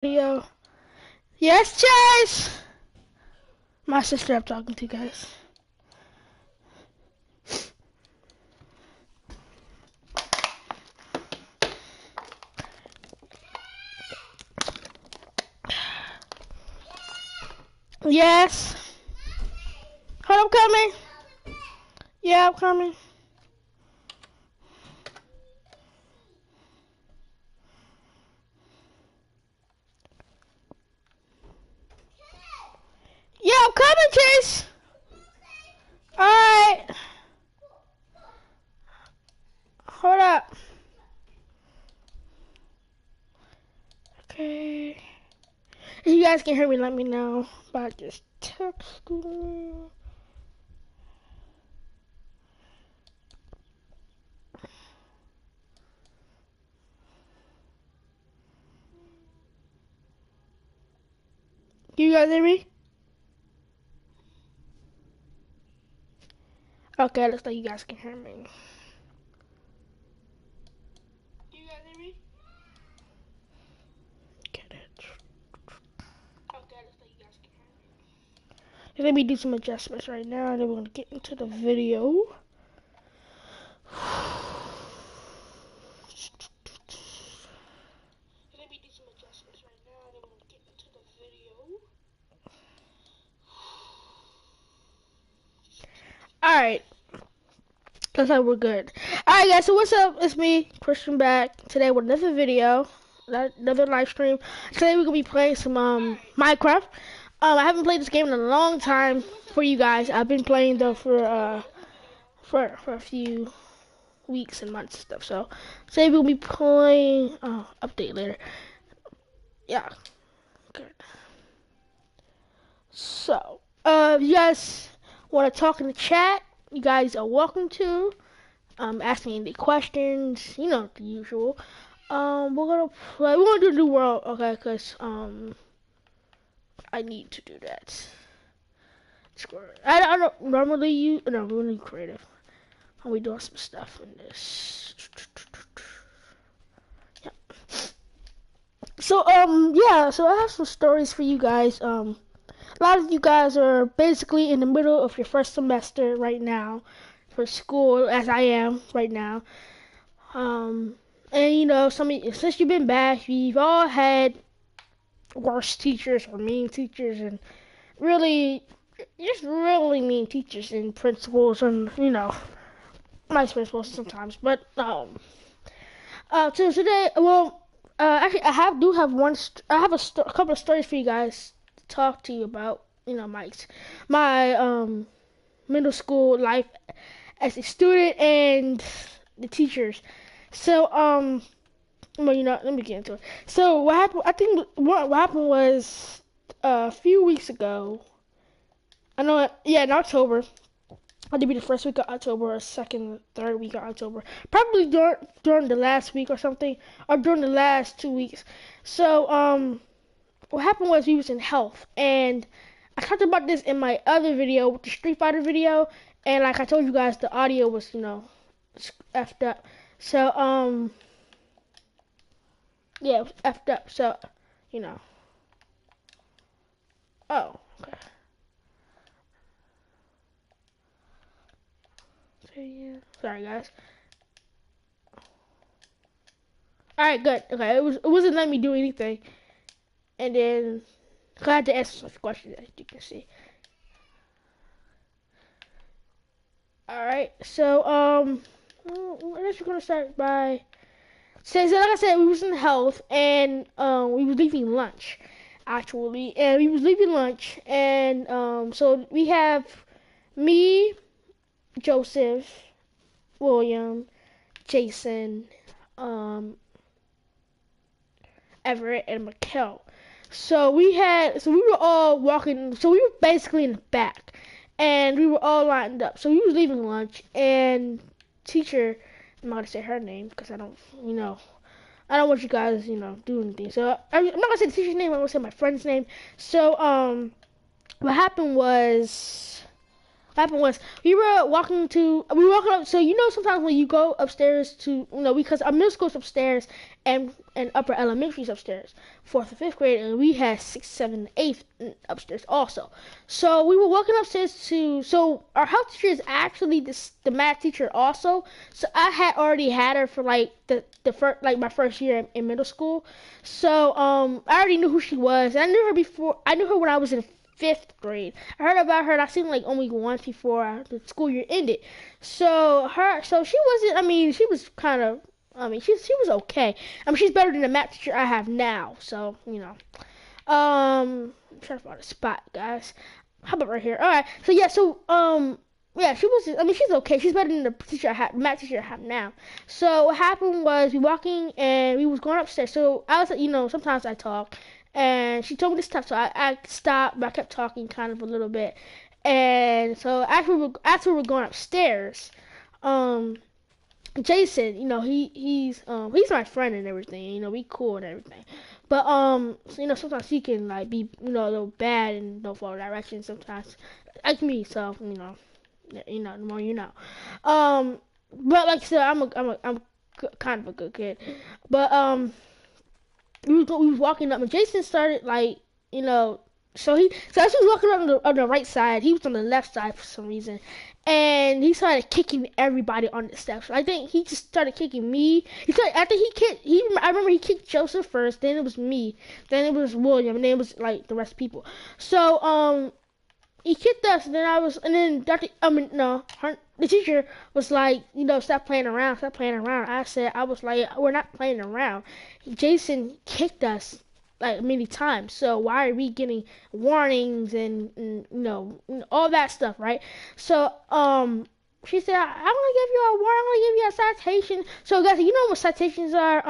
Video. Yes, Chase! My sister I'm talking to, guys. Yes. Hold, I'm coming. Yeah, I'm coming. Yeah, I'm coming, Chase. Alright. Hold up. Okay. If you guys can hear me, let me know by just texting me. You guys hear me? Okay, looks like you guys can hear me. You guys hear me? Get it. Okay, looks like you guys can hear me. Let me do some adjustments right now, and then we're gonna get into the video. Alright, looks like we're good. Alright guys, so what's up? It's me, Christian, back today with another video, another live stream. Today we're gonna be playing some Minecraft. I haven't played this game in a long time for you guys. I've been playing though for a few weeks and months and stuff. So today we'll be playing update later. Yeah, good. So if you guys want to talk in the chat, you guys are welcome to. Ask me any questions, you know, the usual. We're gonna do New World, okay, because, I need to do that. I don't normally use, no, we're gonna do creative. I'll be doing some stuff in this. Yeah. So, yeah, so I have some stories for you guys. A lot of you guys are basically in the middle of your first semester right now for school, as I am right now. And you know, since you've been back, we've all had worse teachers or mean teachers, and really, just really mean teachers and principals, and you know, nice principals sometimes. But so today, well, actually, do have one. I have a couple of stories for you guys to talk to you about. You know, my middle school life as a student and the teachers. So well, you know, let me get into it. So what happened? I think what happened was a few weeks ago. I know, yeah, in October. I think be the first week of October, or second, third week of October. Probably during the last week or something, or during the last 2 weeks. So what happened was we was in health, and I talked about this in my other video, the Street Fighter video, and like I told you guys, the audio was, you know, effed up. So yeah, it was effed up. So, you know. Oh, okay. So, yeah. Sorry, guys. All right, good. Okay, it wasn't letting me do anything, and then I had to answer some questions, as you can see. All right, so I guess we're gonna start by so like I said, we was in health, and we was leaving lunch, actually, and we was leaving lunch, and so we have me, Joseph, William, Jason, um, Everett, and Mikkel. So we were all walking. So we were basically in the back, and we were all lined up. So we was leaving lunch, and teacher, I'm not gonna say her name because I don't, you know, I don't want you guys, you know, do anything. So I'm not gonna say the teacher's name. I'm gonna say my friend's name. So what happened was What happened was we were walking up. So sometimes when you go upstairs to because our middle school's upstairs and upper elementary's upstairs, fourth and fifth grade, and we had sixth, seventh, eighth upstairs also. So we were walking upstairs to. So our health teacher is actually the math teacher also. So I had already had her for like the first like my first year in middle school. So I already knew who she was. I knew her before. I knew her when I was in fifth grade. I heard about her and I seen like only once before the school year ended. So she wasn't. I mean, she was kind of. I mean, she was okay. I mean, she's better than the math teacher I have now. So I'm trying to find a spot, guys. How about right here? All right. So yeah. Yeah, she was. I mean, she's okay. She's better than the math teacher I have now. So what happened was we walking and we was going upstairs. So I was, sometimes I talk, and she told me to stop. So I stopped, but I kept talking kind of a little bit. And so after we were going upstairs, um, Jason, he's my friend and everything. We cool and everything. But sometimes he can like be a little bad and don't follow directions sometimes, like me. So the more you know. But like I said, I'm kind of a good kid. But we was walking up, and Jason started like so as he was walking on the right side, he was on the left side for some reason, and he started kicking everybody on the steps. I think he just started kicking me. I think he kicked. I remember he kicked Joseph first, then it was me, then it was William, and then it was like the rest of people. So he kicked us, and then the teacher was like, stop playing around, stop playing around. I was like, we're not playing around. Jason kicked us like many times, so why are we getting warnings and all that stuff, right? So she said, I'm gonna give you a warning, I'm gonna give you a citation. So guys, you know what citations are?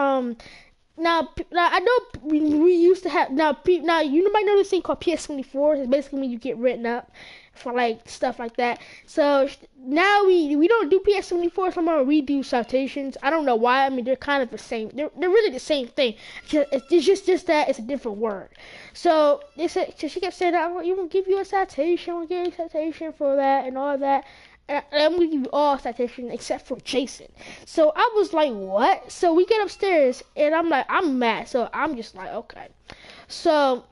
Now I know we used to have now you might know this thing called PS24. It's basically when you get written up for like stuff like that. So now we don't do PS24 anymore. We do citations. I don't know why. I mean, they're kind of the same. They're really the same thing. It's just that it's a different word. So so she kept saying, "I'm gonna give you a citation. I'm gonna give you a citation for that and all that." And I'm gonna give you all citations except for Jason. So I was like, what? So we get upstairs and I'm like, I'm mad. So I'm just like, okay. So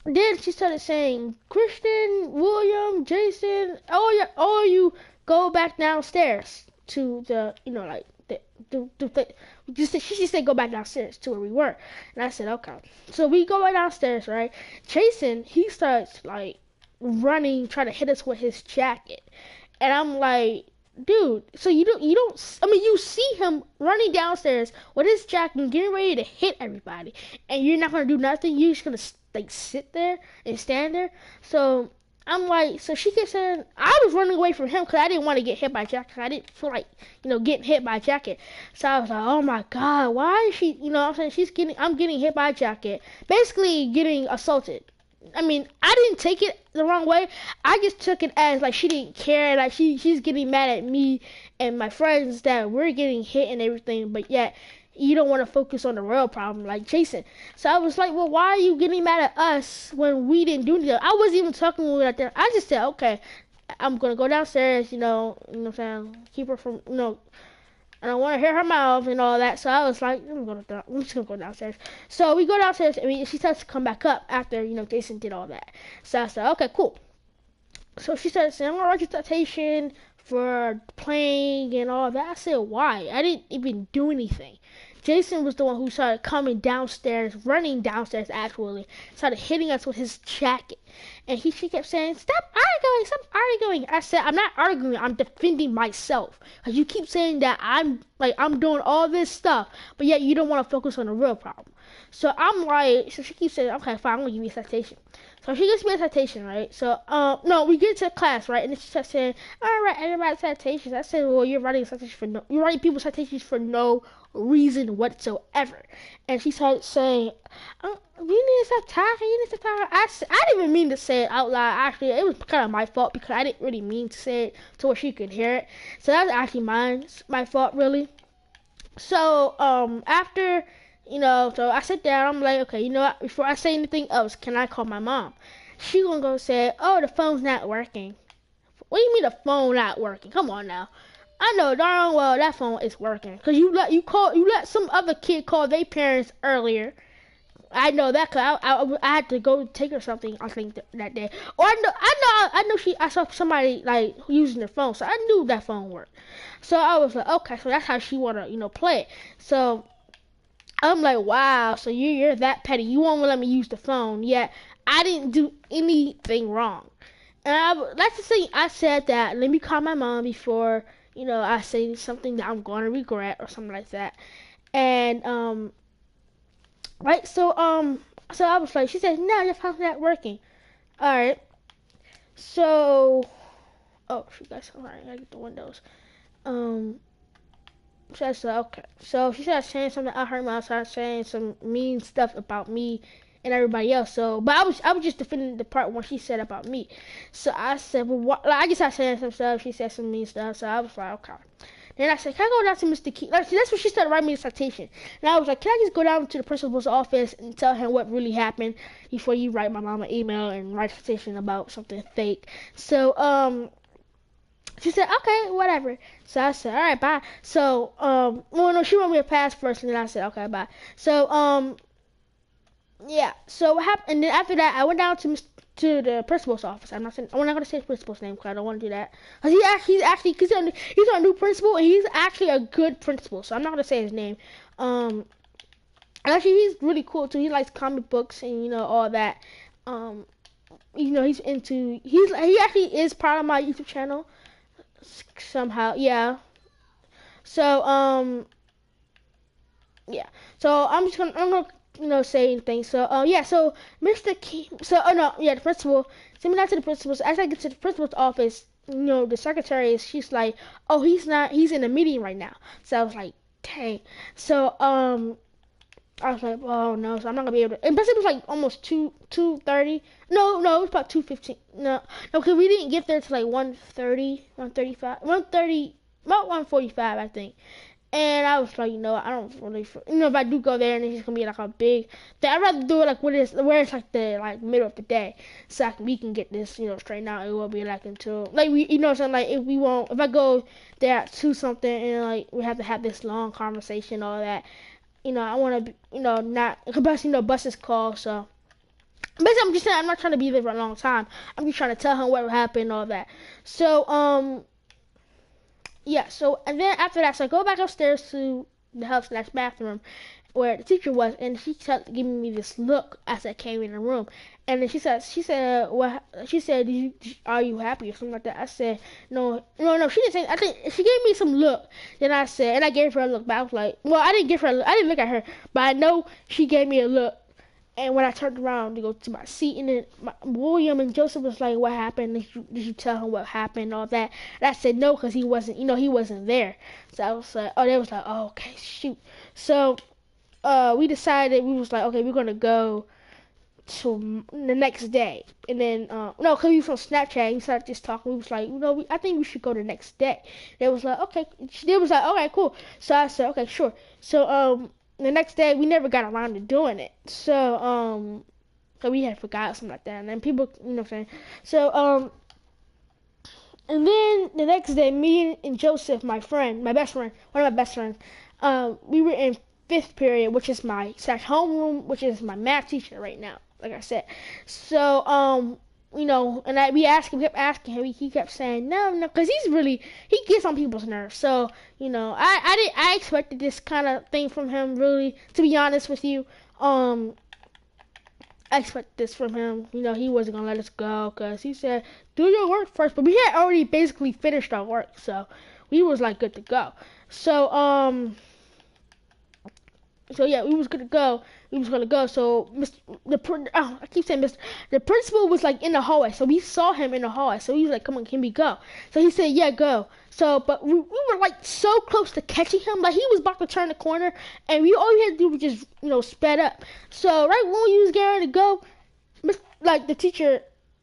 then she started saying, Christian, William, Jason, all you go back downstairs to the, like she just said go back downstairs to where we were. And I said, okay. So we go right downstairs, right? Jason, he starts like running, trying to hit us with his jacket. And I'm like, dude, so you don't, I mean, you see him running downstairs with his jacket and getting ready to hit everybody, and you're not going to do nothing? You're just going to, like, sit there and stand there? So I'm like, so she kept saying, I was running away from him because I didn't want to get hit by a jacket. I didn't feel like, getting hit by a jacket. So I was like, oh my God, why is she, what I'm saying, I'm getting hit by a jacket, basically getting assaulted. I mean, I didn't take it the wrong way. I just took it as like she didn't care, like she's getting mad at me and my friends that we're getting hit and everything, but yet you don't want to focus on the real problem like Jason. So I was like, well, why are you getting mad at us when we didn't do anything? I wasn't even talking when we were out there. I just said, okay, I'm gonna go downstairs, you know what I'm saying, keep her from, I don't want to hear her mouth and all that. So I was like, I'm just going to go downstairs. So we go downstairs, and she starts to come back up after, Jason did all that. So I said, okay, cool. So she started saying, I'm going to write your citation for playing and all that. I said, why? I didn't even do anything. Jason was the one who started coming downstairs, running downstairs actually, started hitting us with his jacket. And she kept saying, stop arguing. I said, I'm not arguing, I'm defending myself. Because you keep saying that I'm doing all this stuff, but yet you don't want to focus on the real problem. So I'm like, so she keeps saying, okay, fine, I'm going to give you a citation. So she gives me a citation, right? So, no, we get to class, right? And then she starts saying, all right, everybody citations. I said, well, you're writing people's citations for no reason whatsoever. And she started saying, you need to stop talking, I didn't even mean to say it out loud. Actually, it was kind of my fault because I didn't really mean to say it to where she could hear it. So that was actually my fault, really. So, after, so I sit down, I'm like, okay, what, before I say anything else, can I call my mom? She gonna go say, oh, the phone's not working. What do you mean the phone not working? Come on now. I know darn well that phone is working. Cause you let some other kid call their parents earlier. I know that cause I had to go take her something. I think that day. Or I saw somebody like using their phone, so I knew that phone worked. So I was like, okay, so that's how she wanna play it. So I'm like, wow, so you're that petty. You won't let me use the phone. Yet I didn't do anything wrong. And that's the thing. I said that. Let me call my mom before I say something that I'm going to regret or something like that. And right. So I was like, she said, no, your phone's not working. All right. So she got some. Alright, I gotta get the windows. Um, so I said, okay. So she started saying something out her mouth, started saying some mean stuff about me and everybody else. So, but I was just defending the part when she said about me. So I said, well, what? Like, I just started saying some stuff. She said some mean stuff. So I was like, okay. Then I said, can I go down to Mr. Key? Like, that's when she started writing me a citation. And I was like, can I just go down to the principal's office and tell him what really happened before you write my mom an email and write a citation about something fake? So, she said, okay, whatever. So I said, all right, bye. So, well, no, she wrote me a pass first, and then I said, okay, bye. So, yeah. So what happened? And then after that, I went down to the principal's office. I'm not going to say the principal's name because I don't want to do that. Cause he's our new principal, and he's actually a good principal. So I'm not going to say his name. And actually, he's really cool too. He likes comic books and all that. He actually is part of my YouTube channel somehow. Yeah. So yeah. So I'm gonna say anything. So yeah. So Mr. Key. So no, yeah, the principal. Send me down to the principal's. As I get to the principal's office, the secretary she's like, oh, he's not. He's in a meeting right now. So I was like, dang. So I was like, oh no, so I'm not gonna be able to. And plus, it was like almost 2:30. No, it was about 2:15. No, because we didn't get there till like 1:30, 1:35, 1:30, about 1:45, I think. And I was like, I don't really, if I do go there and it's gonna be like a big thing, I'd rather do it like where it's like the middle of the day, so we can get this, straightened out. It will be like until like we, something like if I go there at 2 something and like we have to have this long conversation, all that. I want to, not, because, buses call, so. Basically, I'm just saying, I'm not trying to be there for a long time. I'm just trying to tell him what happened and all that. So, yeah, so, and then after that, so I go back upstairs to the house/bathroom where the teacher was, and she started giving me this look as I came in the room. And then she said, what? She said, are you happy or something like that? I said, no. She didn't say. I think she gave me some look. Then I said, and I gave her a look. But I was like, well, I didn't give her a look. I didn't look at her, but I know she gave me a look. And when I turned around to go to my seat, and then William and Joseph was like, what happened? Did you tell him what happened and all that? And I said no, because he wasn't, he wasn't there. So I was like, they was like, oh, okay, shoot. So we decided, we was like, okay, we're gonna go to the next day. And then no, because we was on Snapchat, we started just talking. We was like, I think we should go the next day. They was like, okay. They was like, okay, cool. So I said, okay, sure. So the next day we never got around to doing it. So so we had forgot something like that. And then people, what I'm saying. So and then the next day, me and Joseph, my best friend, one of my best friends, we were in 5th period, which is my homeroom, which is my math teacher right now, like I said. So, and we kept asking him, he kept saying, no, because he gets on people's nerves. So, I expected this kind of thing from him, really, to be honest with you. I expected this from him. He wasn't going to let us go, because he said, do your work first. But we had already basically finished our work, so we was, like, good to go. So, yeah, we was gonna go. So I keep saying Mr. The principal was like in the hallway, so we saw him in the hallway. So he was like, "Come on, can we go?" So he said, "Yeah, go." So, but we were like so close to catching him, like he was about to turn the corner, and all we had to do was just sped up. So right when we was getting to go, like the teacher,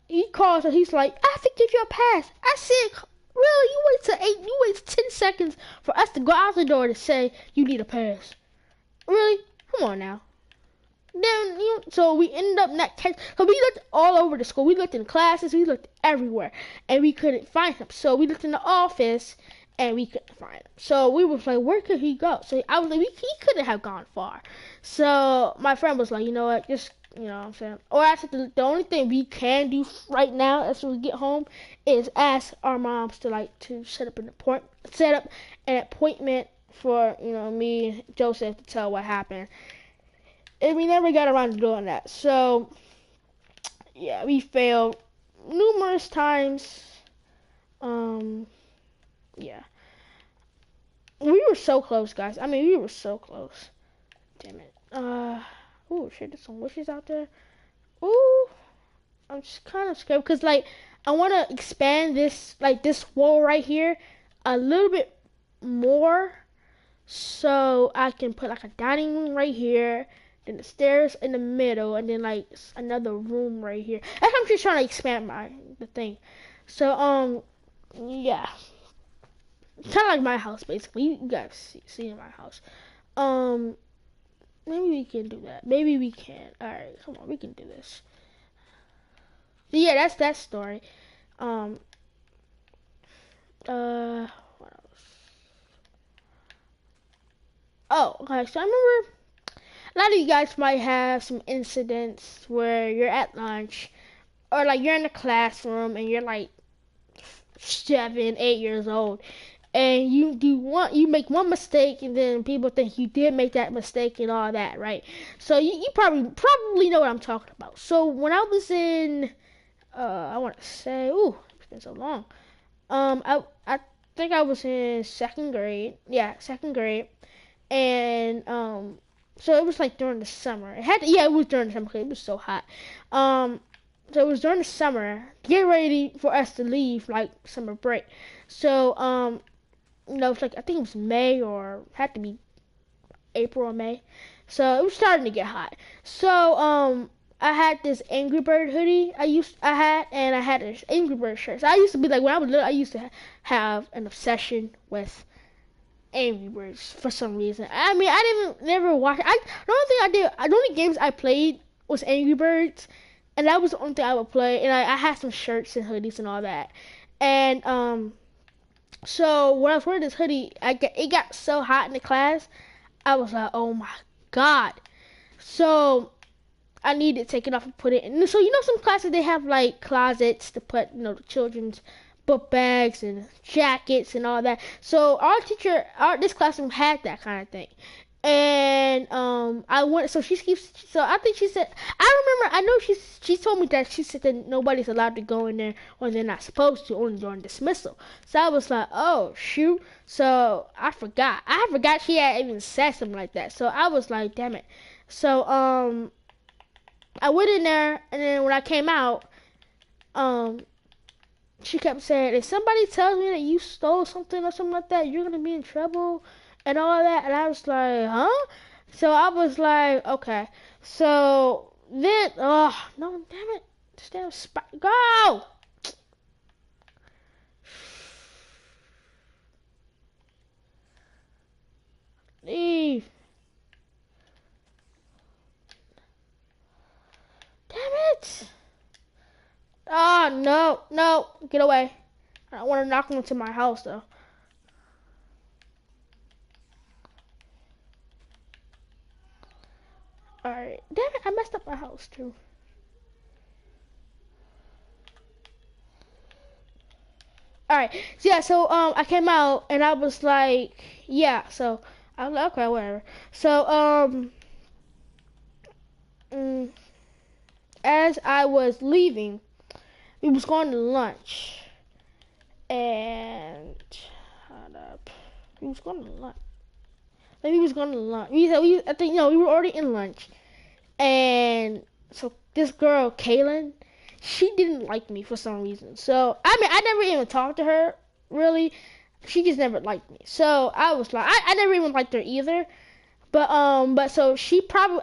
he calls and he's like, "I have to give you a pass." I said, "Really? You wait 10 seconds for us to go out the door to say you need a pass?" Really? Come on now. Then so we ended up not catch. So we looked all over the school. We looked in classes. We looked everywhere, and we couldn't find him. So we looked in the office, and we couldn't find him. So we was like, where could he go? So I was like, he couldn't have gone far. So my friend was like, you know what, just you know what I'm saying. Or I said the only thing we can do right now as we get home is ask our moms to like to set up an appointment for me and Joseph to tell what happened. And we never got around to doing that. So yeah, we failed numerous times. Um, yeah, we were so close, guys. I mean, we were so close. Damn it. Oh shit, there's some wishes out there. Ooh, I'm just kind of scared because like I want to expand this wall right here a little bit more, so I can put like a dining room right here, then the stairs in the middle, and then like another room right here. That's I'm just trying to expand the thing. So yeah, kind of like my house basically. You guys see in my house. Um, maybe we can do that. Maybe we can. All right, come on, we can do this. So yeah, that's that story. Um, what else? Oh, okay. So I remember a lot of you guys might have some incidents where you're at lunch or like you're in the classroom and you're like 7, 8 years old, and you make one mistake and then people think you did make that mistake and all that, right? So you probably know what I'm talking about. So when I was in I want to say, ooh, it's been so long. I think I was in second grade. Yeah, second grade, and so it was like during the summer. It was during the summer because it was so hot. Um, so it was during the summer, get ready for us to leave, like summer break. So it's like I think it was May or had to be April or May. So it was starting to get hot. So I had this Angry Bird hoodie and I had this Angry Bird shirt. So I used to be like when I was little, I used to have an obsession with Angry Birds for some reason. I mean, I didn't never watch. The only games I played was Angry Birds, and that was the only thing I would play. And I had some shirts and hoodies and all that. And so when I was wearing this hoodie, it got so hot in the class. I was like, oh my god. So I needed to take it off and put it in. So some classes they have like closets to put the children's book bags and jackets and all that. So this classroom had that kind of thing. And I went. So she keeps. So I think she said. I remember. I know she told me that she said that nobody's allowed to go in there when they're not supposed to, only during dismissal. So I was like, oh shoot. So I forgot. I forgot she had even said something like that. So I was like, damn it. So I went in there, and then when I came out, she kept saying, if somebody tells me that you stole something or something like that, you're gonna be in trouble and all that. And I was like, huh? So I was like, okay. So then, oh no, damn it, this damn spot, go! Leave. Damn it! Oh no, no, get away! I don't want to knock into my house though. Alright. Damn it, I messed up my house too. Alright. So yeah, so I came out and I was like, yeah, so I was like, okay, whatever. So mm, as I was leaving, we was going to lunch. And hold up. We was going to lunch. Maybe we was going to lunch. I think we were already in lunch. And so this girl, Kaylin, she didn't like me for some reason. So I mean, I never even talked to her really. She just never liked me. So I was like, I never even liked her either. But so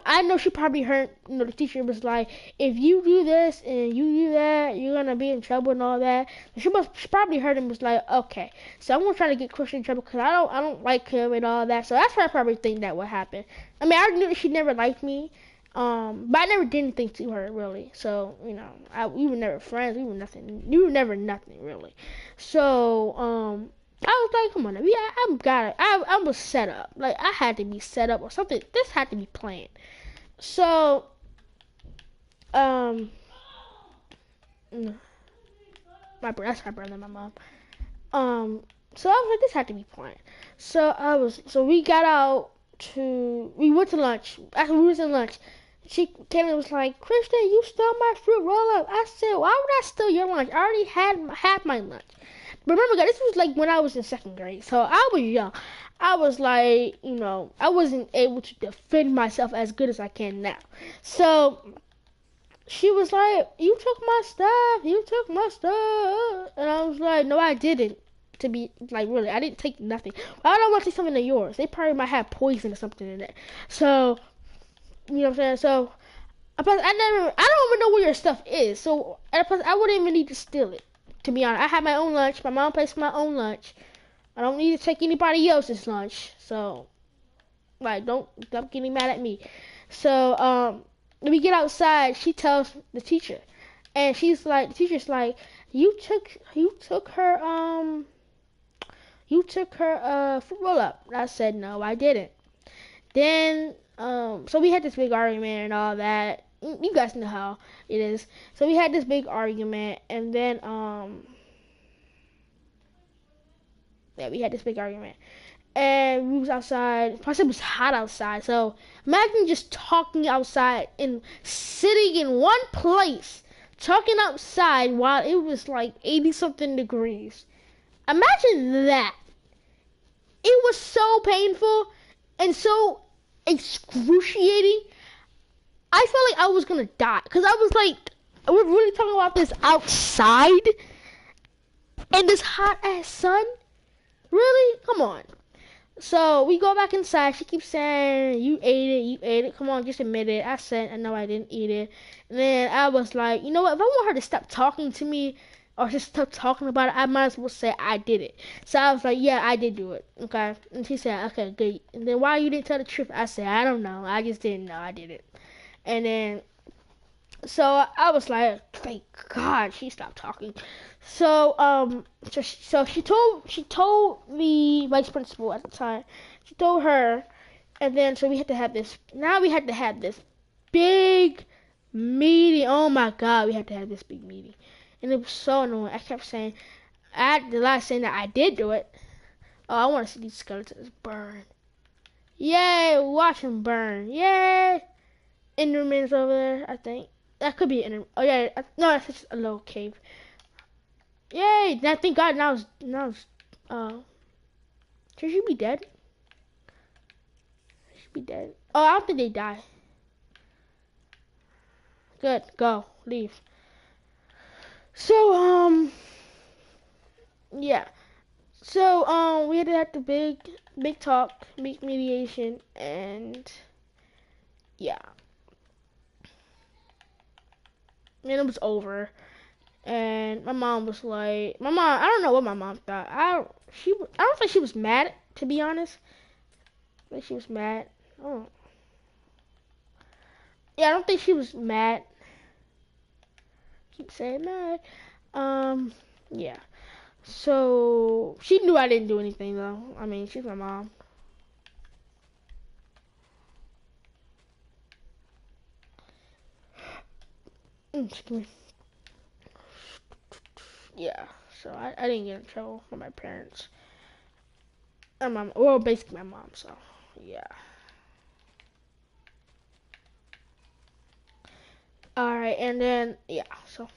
I know she probably heard, the teacher was like, if you do this and you do that, you're gonna be in trouble and all that. She probably heard him was like, okay, so I'm gonna try to get Christian in trouble because I don't like him and all that. So that's why I probably think that would happen. I mean, I knew she never liked me. But I never did anything to her really. So we were never friends. We were nothing. We were never nothing really. So I was like, come on, I was set up. Like I had to be set up or something. This had to be planned. So um, mm, that's my brother, and my mom. Um, so I was like, this had to be planned. So we got out we went to lunch. After we was in lunch, Kayla was like, Kristen, you stole my fruit roll up. I said, why would I steal your lunch? I already had my lunch. But remember, guys, this was like when I was in second grade, so I was young. I was like, I wasn't able to defend myself as good as I can now. So she was like, you took my stuff, you took my stuff. And I was like, no, I didn't. To be like, really, I didn't take nothing. Why would I want to take something of yours? They probably might have poison or something in it. So, you know what I'm saying? So, I don't even know where your stuff is. So, I wouldn't even need to steal it. To be honest, I had my own lunch. My mom pays for my own lunch. I don't need to take anybody else's lunch. So, like, don't stop getting mad at me. So, when we get outside, she tells the teacher, and the teacher's like, you took her fruit roll up. And I said, no, I didn't. Then, so we had this big argument and all that. You guys know how it is. So we had this big argument, and then, yeah, we had this big argument. And we was outside. Plus, it was hot outside. So imagine just talking outside and sitting in one place, talking outside while it was like 80 something degrees. Imagine that. It was so painful and so excruciating. I felt like I was gonna die because I was like, we're really talking about this outside in this hot ass sun. Really? Come on. So we go back inside. She keeps saying, you ate it, you ate it. Come on, just admit it. I said, I know I didn't eat it. And then I was like, you know what? If I want her to stop talking to me or just stop talking about it, I might as well say I did it. So I was like, yeah, I did do it. Okay. And she said, okay, good. And then why you didn't tell the truth? I said, I don't know. I just didn't know I did it. And then, so I was like, thank God she stopped talking. So so she told the vice principal at the time. She told her, and then so we had to have this. Now we had to have this big meeting. Oh my God, we had to have this big meeting, and it was so annoying. I kept saying, the last saying that I did do it. Oh, I want to see these skeletons burn. Yay, watch them burn. Yay. Enderman's over there, I think. That could be an Enderman. Oh yeah, no, that's just a little cave. Yay! I thank God should she be dead? She should be dead. Oh, I don't think they die. Good, go, leave. So, yeah. So, we had to have the big talk, big mediation, and yeah. And it was over. And my mom was like, I don't know what my mom thought. I don't think she was mad, to be honest. I think she was mad. Oh. Yeah, I don't think she was mad. Keep saying mad. Yeah. So she knew I didn't do anything though. I mean, she's my mom. Excuse me. Yeah. So I didn't get in trouble with my parents. Well, basically my mom. So yeah. All right, and then yeah. So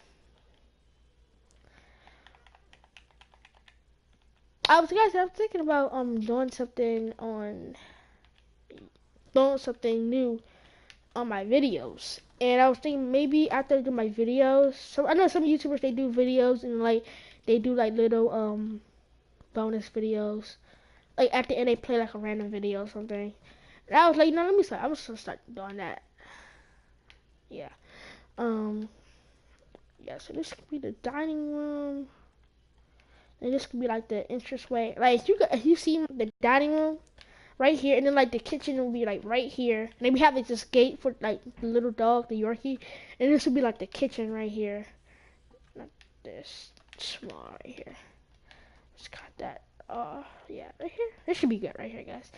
I was thinking about doing something new on my videos. And I was thinking maybe after I do my videos, so I know some YouTubers they do videos and like they do like little bonus videos. Like at the end they play like a random video or something. And I was like, let me start. I'm just gonna start doing that. Yeah. Um. Yeah. So this could be the dining room, and this could be like the entranceway. Like if you see the dining room, right here, and then like the kitchen will be like right here, and then we have like this gate for like the little dog, the Yorkie, and this will be like the kitchen right here. Not this small right here. Just cut that. Yeah, right here. This should be good right here, guys.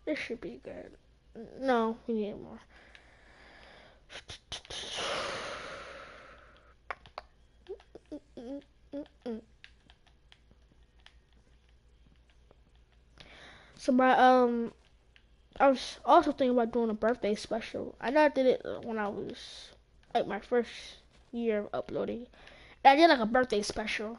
This should be good. No, we need more. So I was also thinking about doing a birthday special. I know I did it when I was like my first year of uploading. I did like a birthday special.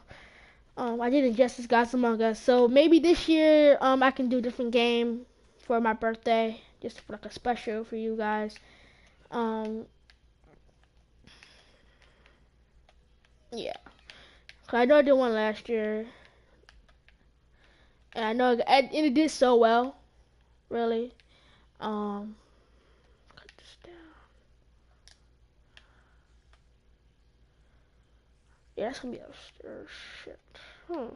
I did Injustice Gods Among Us. So maybe this year I can do a different game for my birthday, just for like a special for you guys. Yeah. 'Cause I know I did one last year, and I know and it did so well, really. Um, cut this down. Yeah, that's gonna be upstairs. Shit. Hmm.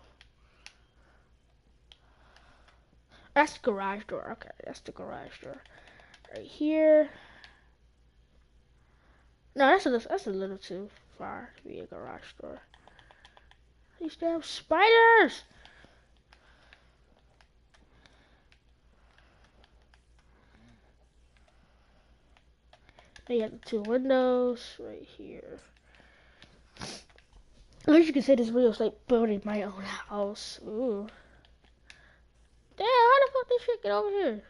That's the garage door. Okay, that's the garage door. Right here. No, that's a little too far to be a garage door. These damn spiders! Then you have the two windows right here. As you can say, this video is like building my own house. Ooh. Damn, how the fuck this shit get over here?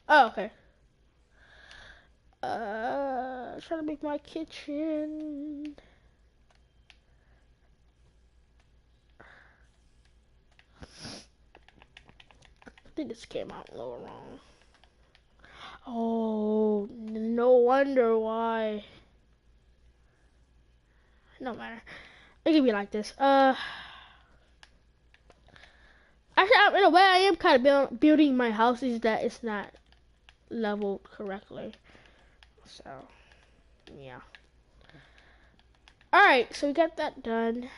Oh, okay. Trying to make my kitchen. I think this came out a little wrong. Oh, no wonder why. No matter. It can be like this. Actually, in a way, I am kind of building my house. Is that it's not leveled correctly. So, yeah. Alright, so we got that done.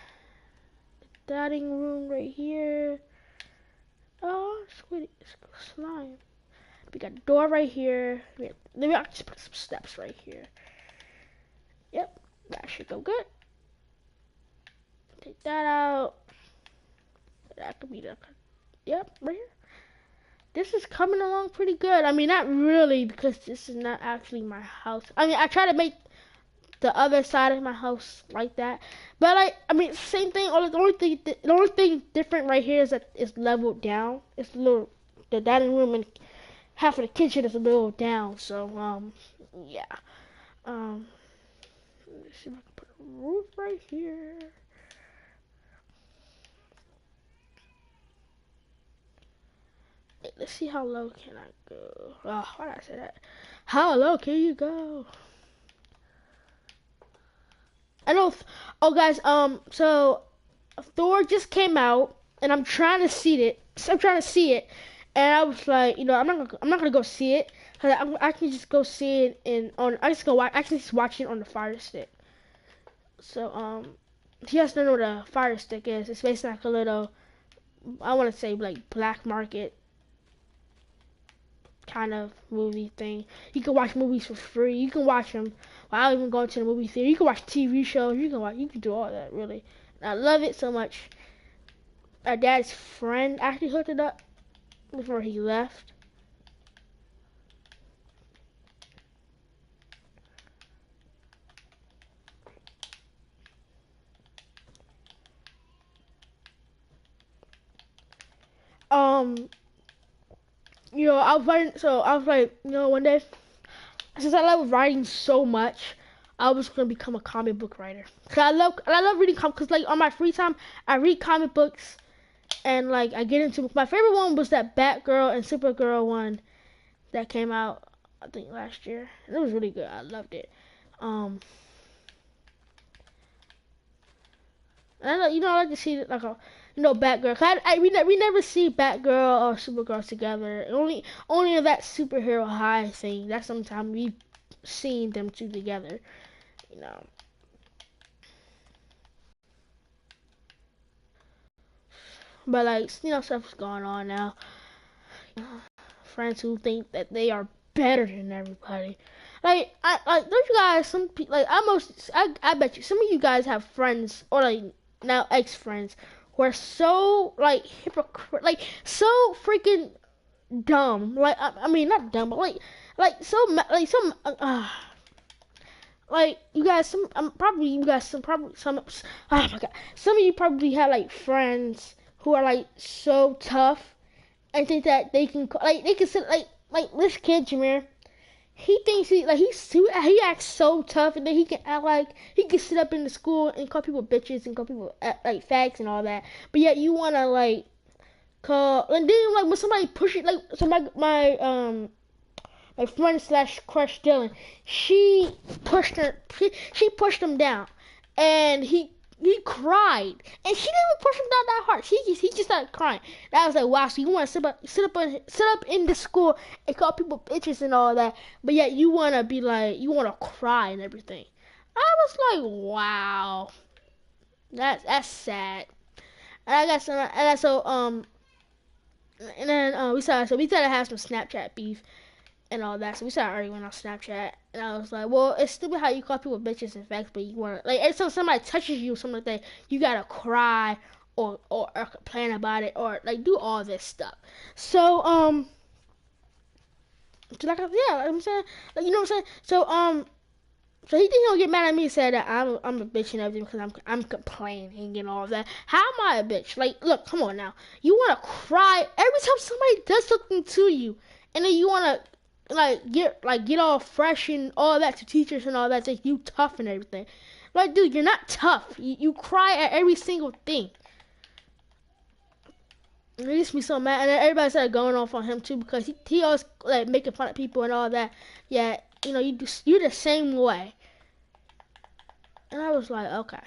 Dining room right here. Oh, squiddy, slime. We got a door right here. Maybe I'll just put some steps right here. Yep, that should go good. Take that out. That could be the. Yep, right here. This is coming along pretty good. I mean, not really, because this is not actually my house. I mean, I try to make the other side of my house like that, but I mean, same thing. The only thing different right here is that it's leveled down. It's a little, the dining room and half of the kitchen is a little down. So yeah. Let's see if I can put a roof right here. Let's see how low can I go. Oh, why did I say that? How low can you go? I know. Oh, guys. So Thor just came out, and I'm trying to see it. So I'm trying to see it, and I was like, I'm not gonna go see it, cause I can just go see it I just go watch. I can just watch it on the Fire Stick. So if you guys don't know what a Fire Stick is, it's basically like a little, I want to say like black market kind of movie thing. You can watch movies for free. You can watch them without even going to the movie theater. You can watch TV shows. You can do all that really. And I love it so much. Our dad's friend actually hooked it up before he left. Um, I was writing. So I was like, one day, since I love writing so much, I was gonna become a comic book writer. Cause I love reading comics. Cause like on my free time, I read comic books, and like I get into my favorite one was that Batgirl and Supergirl one that came out I think last year. And it was really good. I loved it. Um, and I like to see like a Batgirl. We never see Batgirl or Supergirl together. Only of that superhero high thing. That's sometimes we've seen them two together. You know. But like, stuff's going on now. Friends who think that they are better than everybody. Like don't you guys some like I bet you some of you guys have friends or like now ex friends who are so like hypocrite like so freaking dumb. Like I mean not dumb but like so like some like you guys some probably you guys some probably some oh my god some of you probably have like friends who are like so tough and think that they can like they can sit like this kid Jameer. He thinks he acts so tough and then he can act like he can sit up in the school and call people bitches and call people like fags and all that. But yet you wanna like call and then like when somebody push it like so my friend slash crush Dylan, she pushed him down, and he cried, and she didn't even push him down that hard. He just started crying. And I was like, wow, so you want to sit up in the school and call people bitches and all that, but yet you want to be like you want to cry and everything. I was like, wow, that's sad. And I got some, and so and then we started to have some Snapchat beef and all that. So we started arguing on Snapchat, and I was like, "Well, it's stupid how you call people bitches and facts, but you want like if somebody touches you or something like that, you gotta cry or complain about it or like do all this stuff." So so like yeah, like I'm saying, like you know what I'm saying. So he think he'll get mad at me and say that I'm a bitch and everything because I'm complaining and all of that. How am I a bitch? Like, look, come on now. You wanna cry every time somebody does something to you, and then you wanna get all fresh and all that to teachers and all that, say you tough and everything. Like, dude, you're not tough. You cry at every single thing. It makes me so mad, and then everybody started going off on him too because he always like making fun of people and all that. Yeah, you're the same way. And I was like, okay.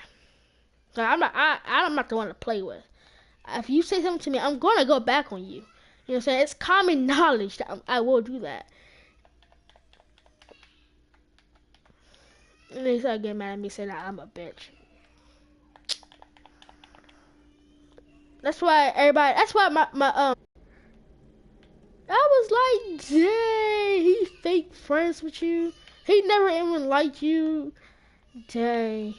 So I'm not the one to play with. If you say something to me, I'm gonna go back on you. You know what I'm saying? It's common knowledge that I will do that. And they started getting mad at me saying that I'm a bitch. That's why everybody. That's why my. I was like, dang, he fake friends with you. He never even liked you. Dang.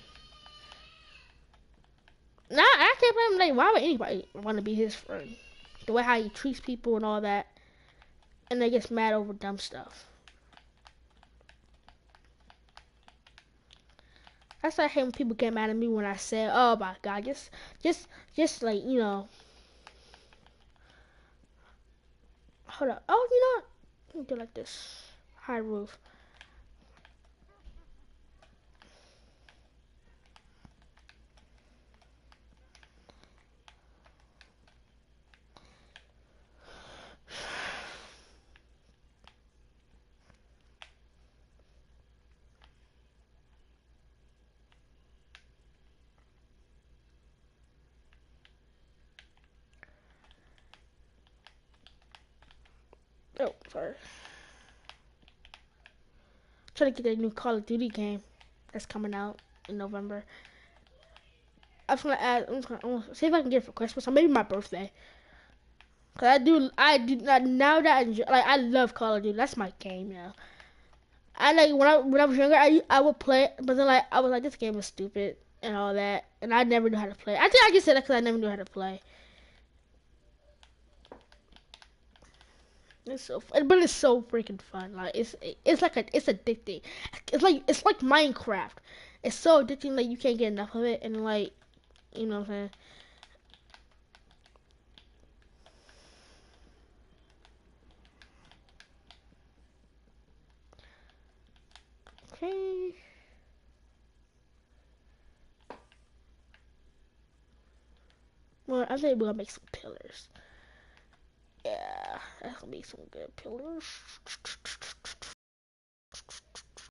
Nah, I can't blame him. Like, why would anybody want to be his friend? The way how he treats people and all that, and they gets mad over dumb stuff. That's why I hate when people get mad at me when I say, "Oh my God, just like hold up. Oh, you know what? Let me do like this. High roof. Oh, sorry. Trying to get that new Call of Duty game that's coming out in November. I was gonna add. I'm gonna see if I can get it for Christmas or maybe my birthday. Cause I do now that I love Call of Duty. That's my game now. I like when I was younger, I would play it, but then like I was like this game is stupid and all that, and I never knew how to play. I think I just said that because I never knew how to play. It's so, but it's so freaking fun. Like it's addicting. It's like Minecraft. It's so addicting. Like you can't get enough of it, and like you know what I'm saying. Okay. Well, I think we're gonna make some pillars. Yeah, that's gonna be some good pillars.